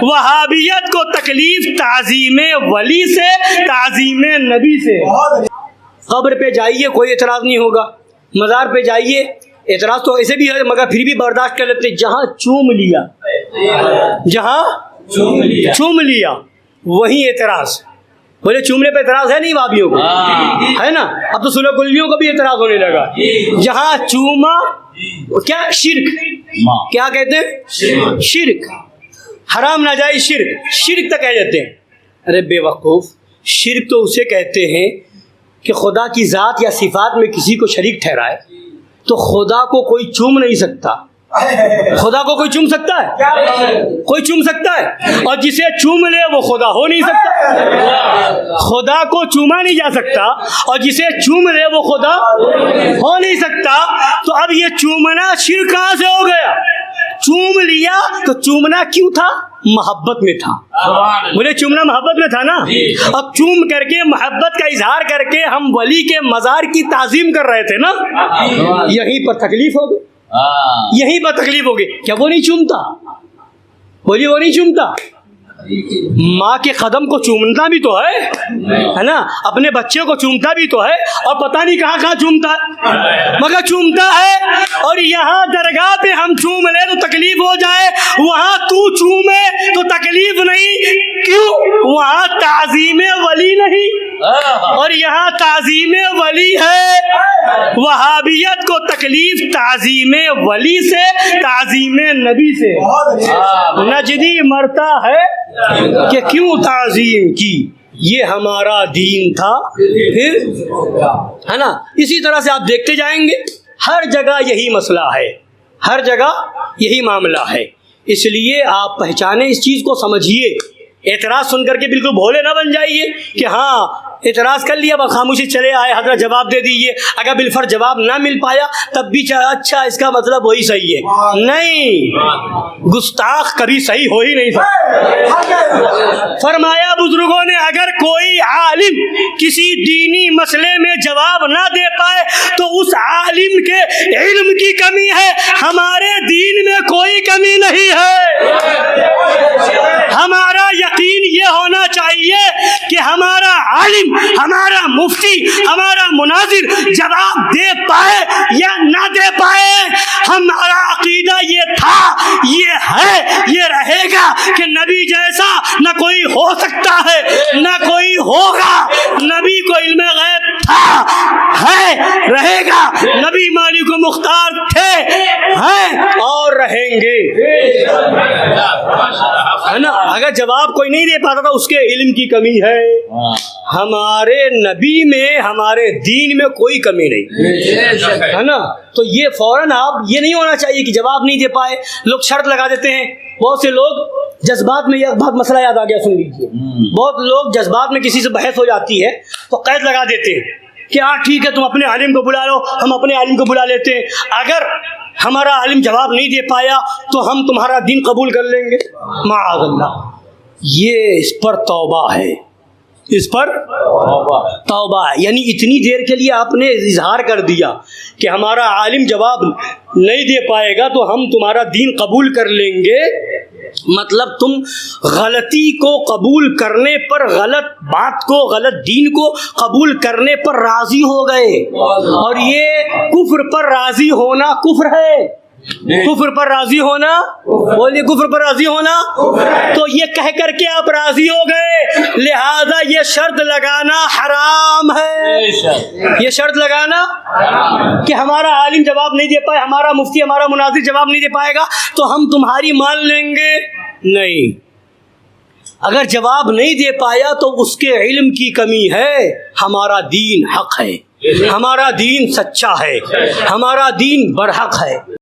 وہابیت کو تکلیف تعظیم ولی سے، تعظیم نبی سے۔ قبر پہ جائیے کوئی اعتراض نہیں ہوگا، مزار پہ جائیے اعتراض تو ایسے بھی ہے مگر پھر بھی برداشت کر لیتے، جہاں چوم لیا، جہاں چوم لیا وہیں اعتراض۔ بولے چومنے پہ اعتراض ہے نہیں وہابیوں کو، ہے نا؟ اب تو سلح کلیوں کو بھی اعتراض ہونے لگا۔ جہاں چوما کیا شرک، کیا کہتے ہیں؟ شرک، حرام ناجائز شرک، شرک تک کہہ دیتے ہیں۔ ارے بے وقوف، شرک تو اسے کہتے ہیں کہ خدا کی ذات یا صفات میں کسی کو شریک ٹھہرائے، تو خدا کو کوئی چوم نہیں سکتا۔ خدا کو کوئی چوم سکتا ہے؟ کوئی چوم سکتا ہے؟ اور جسے چوم لے وہ خدا ہو نہیں سکتا۔ خدا کو چوما نہیں جا سکتا اور جسے چوم لے وہ خدا ہو نہیں سکتا۔ تو اب یہ چومنا شرک کہاں سے ہو گیا؟ چوم لیا تو چومنا کیوں تھا؟ محبت میں تھا۔ بولے چومنا محبت میں تھا نا؟ اب چوم کر کے محبت کا اظہار کر کے ہم ولی کے مزار کی تعظیم کر رہے تھے نا، یہیں پر تکلیف ہو گئی، یہیں پر تکلیف ہوگی۔ کیا وہ نہیں چومتا؟ بولیے وہ نہیں چومتا؟ ماں کے قدم کو چومتا بھی تو ہے نا، اپنے بچے کو چومتا بھی تو ہے، اور پتہ نہیں کہاں کہاں چومتا ہے مگر چومتا ہے۔ اور یہاں درگاہ پہ ہم چوم لے تو تکلیف ہو جائے، وہاں تو چومے تو تکلیف نہیں، کیوں؟ وہاں تعظیم ولی نہیں اور یہاں تعظیم ولی ہے۔ وہابیت کو تکلیف تعظیم ولی سے، تعظیم نبی سے۔ نجدی مرتا ہے کہ کیوں تعظیم کی، یہ ہمارا دین تھا پھر، ہے نا؟ اسی طرح سے آپ دیکھتے جائیں گے، ہر جگہ یہی مسئلہ ہے، ہر جگہ یہی معاملہ ہے۔ اس لیے آپ پہچانیں اس چیز کو، سمجھیے۔ اعتراض سن کر کے بالکل بھولے نہ بن جائیے کہ ہاں اعتراض کر لیا بس خاموشی چلے آئے، حضرت جواب دے دیجیے، اگر بالفرض جواب نہ مل پایا تب بھی اچھا اس کا مطلب وہی صحیح ہے۔ نہیں، گستاخ کبھی صحیح ہو ہی نہیں سکتا۔ فرمایا بزرگوں نے اگر کوئی عالم کسی دینی مسئلے میں جواب نہ دے پائے تو اس عالم کے علم کی کمی ہے، ہمارے دین میں کوئی کمی نہیں ہے۔ ہمارا یقین یہ ہونا چاہیے کہ ہمارا عالم، ہمارا مفتی، ہمارا مناظر جواب دے پائے یا نہ دے پائے، ہمارا عقیدہ یہ تھا، یہ ہے، یہ رہے گا کہ نبی جیسا نہ کوئی ہو سکتا ہے نہ کوئی ہوگا۔ نبی کو علم غیب تھا، ہے، رہے گا۔ نبی مالک و مختار تھے، ہیں اور رہیں گے، ہے نا؟ اگر جواب کوئی نہیں دے پاتا تو اس کے علم کی کمی ہے۔ ہمارے نبی میں، ہمارے دین میں کوئی کمی نہیں، ہے نا؟ تو یہ فوراً آپ یہ نہیں ہونا چاہیے کہ جواب نہیں دے پائے، لوگ شرط لگا دیتے ہیں۔ بہت سے لوگ جذبات میں، یہ بہت مسئلہ یاد آ گیا، سن لیجیے، بہت لوگ جذبات میں کسی سے بحث ہو جاتی ہے تو قید لگا دیتے ہیں کہ ہاں ٹھیک ہے تم اپنے عالم کو بلا لو، ہم اپنے عالم کو بلا لیتے ہیں، اگر ہمارا عالم جواب نہیں دے پایا تو ہم تمہارا دین قبول کر لیں گے۔ معاذ اللہ، یہ اس پر توبہ ہے، اس پر توبہ ہے۔ یعنی اتنی دیر کے لیے آپ نے اظہار کر دیا کہ ہمارا عالم جواب نہیں دے پائے گا تو ہم تمہارا دین قبول کر لیں گے، مطلب تم غلطی کو قبول کرنے پر، غلط بات کو، غلط دین کو قبول کرنے پر راضی ہو گئے، اور یہ کفر پر راضی ہونا کفر ہے۔ کفر پر راضی ہونا، بولیے کفر پر راضی ہونا، تو یہ کہہ کر کے آپ راضی ہو گئے، لہذا یہ شرط لگانا حرام ہے۔ یہ شرط لگانا کہ ہمارا عالم جواب نہیں دے پائے، ہمارا مفتی، ہمارا مناظر جواب نہیں دے پائے گا تو ہم تمہاری مان لیں گے، نہیں۔ اگر جواب نہیں دے پایا تو اس کے علم کی کمی ہے، ہمارا دین حق ہے، ہمارا دین سچا ہے، ہمارا دین برحق ہے۔